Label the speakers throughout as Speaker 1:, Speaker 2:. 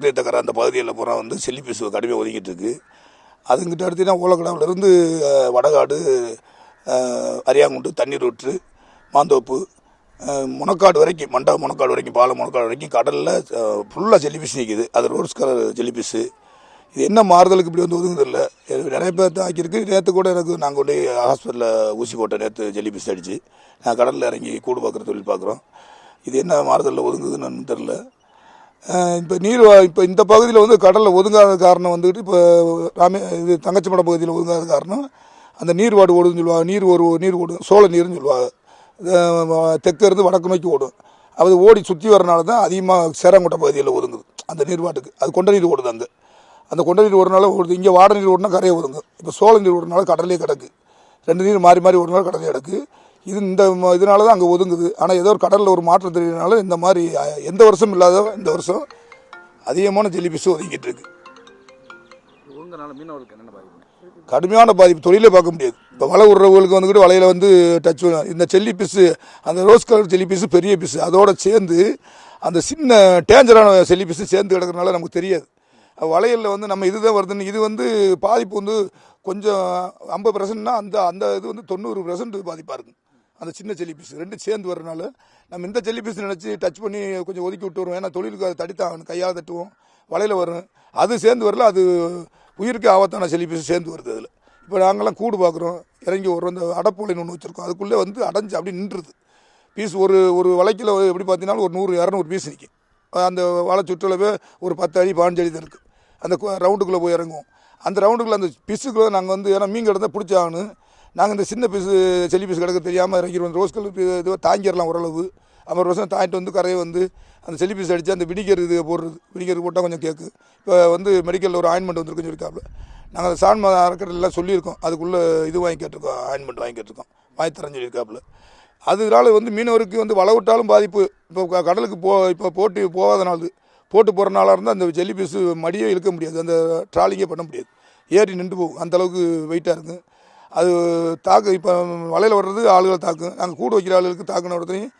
Speaker 1: ரத்தக்கரை அந்த பகுதியில் பூரா வந்து செல்லிப்பீஸ் கடுமையாக ஒதுங்கிட்டு இருக்குது. அதுங்கிட்ட அடுத்தீங்கன்னா ஓலக்கடாவிலேருந்து வடகாடு, அரியாங்குண்டு, தண்ணீர் ஊற்று, மாந்தோப்பு, முனக்காடு வரைக்கும், முனக்காடு வரைக்கும், பாலம் முனக்காடு வரைக்கும் கடலில் ஃபுல்லாக ஜெல்லிபீஸ் நிற்கிது. அது ரோஸ் கலர் ஜெல்லிபீஸு. இது என்ன மாறுதலுக்கு இப்படி வந்து ஒதுங்குதில்ல. நிறைய பேர் தான் ஆக்கியிருக்கு. நேற்று கூட நாங்கள் கொண்டு ஹாஸ்பிட்டலில் ஊசி போட்டேன். நேற்று ஜெல்லிபீஸ் அடித்து நான் கடலில் இறங்கி கூடு பார்க்குற தொழில் பார்க்குறோம். இது என்ன மாறுதலில் ஒதுங்குதுன்னு தெரில. இப்போ இந்த பகுதியில் வந்து கடலில் ஒதுங்காத காரணம் வந்துட்டு இப்போ இது தங்கச்சிமடம் பகுதியில் ஒதுங்காத காரணம் அந்த நீர்வாடு ஓடுன்னு சொல்லுவாங்க. நீர் ஓடும், சோள நீர்னு சொல்லுவாங்க. தெற்கு இருந்து வடக்கு நோக்கி ஓடும். அது ஓடி சுற்றி வரனால தான் அதிகமாக சேரங்கோட்டை பகுதியில் ஒதுங்குது அந்த நீர்வாட்டுக்கு. அது கொண்ட நீர் ஓடுது. அந்த கொண்ட நீர் ஓடுனால ஓடுது. இங்கே வாட நீர் ஓடுனா கரையை ஒதுங்கும். இப்போ சோள நீர் ஓடுனால கடலே கிடக்கு. ரெண்டு நீர் மாறி மாறி ஓடுனால கடலே கிடக்கு. இதனால தான் அங்கே ஒதுங்குது. ஆனால் ஏதோ ஒரு கடலில் ஒரு மாற்றம் தெரியறதுனால இந்த மாதிரி எந்த வருஷம் இல்லாத இந்த வருஷம் அதிகமான ஜெல்லிபீஸ் ஒதுங்கிட்டு இருக்கு. கடுமையான பாதிப்பு, தொழிலே பார்க்க முடியாது. இப்போ வலை விடுறவங்களுக்கு வந்துக்கிட்டு வலையில் வந்து டச் இந்த ஜெல்லிபீஸு, அந்த ரோஸ் கலர் ஜெல்லிபீஸு பெரிய பீஸு அதோட சேர்ந்து அந்த சின்ன டேஞ்சரான ஜெல்லிபீஸு சேர்ந்து கிடக்கிறதுனால நமக்கு தெரியாது. வளையலில் வந்து நம்ம இதுதான் வருதுன்னு இது வந்து பாதிப்பு வந்து கொஞ்சம் 50%னா அந்த இது வந்து 90% பாதிப்பாக இருக்கும். அந்த சின்ன ஜெல்லிபீஸ் ரெண்டு சேர்ந்து வரனால நம்ம இந்த ஜெல்லிபீஸ் நினச்சி டச் பண்ணி கொஞ்சம் ஒதுக்கி விட்டு வருவோம். ஏன்னா தொழிலுக்கு அதை தடித்தான் கையால் தட்டுவோம், வலையில் வரும். அது சேர்ந்து வரல, அது உயிருக்கு ஆபத்தான ஜெல்லிபீஸ் சேர்ந்து வருது. அதில் இப்போ நாங்கள்லாம் கூடு பார்க்குறோம், இறங்கி ஒரு இந்த அடப்பூலைன்னு ஒன்று வச்சுருக்கோம். அதுக்குள்ளே வந்து அடைஞ்சு அப்படி நின்றுது பீஸ். ஒரு வலைக்கில் எப்படி பார்த்தீங்கன்னா ஒரு 100-200 பீஸ் நிற்கும். அந்த வலை சுற்றளவே ஒரு 10 அடி 15 அடி தான் இருக்குது. அந்த ரவுண்டுக்குள்ளே போய் இறங்குவோம். அந்த ரவுண்டுக்குள்ளே அந்த பிஸுக்குள்ளே நாங்கள் வந்து ஏன்னா மீன் கிடந்தால் பிடிச்சாகணும். நாங்கள் இந்த சின்ன பீஸு ஜெல்லி பீஸ் கிடக்க தெரியாமல் இறங்கிடுவோம். ரோஸ் கலர் இதுவாக தாங்கிடலாம் ஓரளவு. 50% தாங்கிட்டு வந்து கரையை வந்து அந்த ஜெல்லி பீஸ் அடித்து அந்த விடிகர் இது போடுறது. விடிகர் போட்டால் கொஞ்சம் கேட்கு. இப்போ வந்து மெடிக்கலில் ஒரு ஆயின்மெண்ட் வந்துருக்குன்னு சொல்லியிருக்காப்புல. நாங்கள் அந்த சான்மா அறக்கட்டெல்லாம் சொல்லியிருக்கோம். அதுக்குள்ளே இது வாங்கி கேட்டிருக்கோம், ஆயின்மெண்ட் வாங்கி கேட்டிருக்கோம், வாங்கி தரேன்னு சொல்லியிருக்காப்புல. அதனால வந்து மீனவருக்கு வந்து வலை விட்டாலும் பாதிப்பு. இப்போ கடலுக்கு இப்போ போட்டு போகிறனால இருந்தால் அந்த ஜெல்லி பீஸு மடியே இழுக்க முடியாது, அந்த ட்ராலிங்கே பண்ண முடியாது, ஏறி நின்று போகும். அந்தளவுக்கு வெயிட்டாக இருக்கும். அது இப்போ வலையில் வர்றது ஆளுகளை தாக்கும். நாங்கள் கூடு வைக்கிற ஆளுகளுக்கு தாக்கின இடத்துலையும்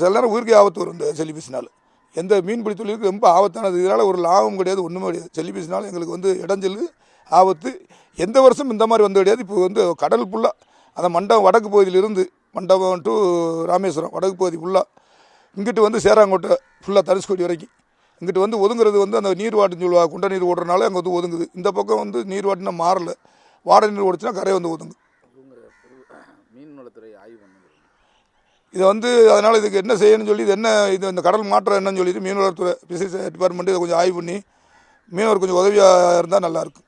Speaker 1: சில நேரம் உயிர்க்கே ஆபத்து வரும். இந்த ஜெல்லி பீஸ்னால் எந்த மீன்பிடி தொழிலுக்கு ரொம்ப ஆபத்தானது. இதனால் ஒரு லாபம் கிடையாது, ஒன்றுமே கிடையாது. ஜெல்லி பீஸ்னால் எங்களுக்கு வந்து இடைஞ்சல், ஆபத்து. எந்த வருஷம் இந்த மாதிரி வந்து கிடையாது. இப்போ வந்து கடல் ஃபுல்லாக அந்த மண்டபம் வடக்கு பகுதியிலிருந்து மண்டபம் டு ராமேஸ்வரம் வடக்கு பகுதி ஃபுல்லாக இங்கிட்டு வந்து சேராங்கோட்டை ஃபுல்லாக தனுஷ்கோடி வரைக்கும் இங்கிட்டு வந்து ஒதுங்குறது வந்து அந்த நீர்வாட்டுன்னு சொல்லுவாங்க. குண்ட நீர் ஓடுறதுனால அங்கே வந்து ஒதுங்குது. இந்த பக்கம் வந்து நீர்வாட்டுனா மாறலை, வாடகை நீர் ஓடிச்சுன்னா கரை வந்து ஒதுங்கு. மீன்வளத்துறை ஆய்வு இதை வந்து அதனால் இதுக்கு என்ன செய்யணும்னு சொல்லி இது இந்த கடல் மாற்றம் என்னன்னு சொல்லிட்டு மீன்வளத்துறை ஃபிஷரிஸ் டிபார்ட்மெண்ட்டு இதை கொஞ்சம் ஆய்வு பண்ணி மீனவர் கொஞ்சம் உதவியாக இருந்தால் நல்லாயிருக்கும்.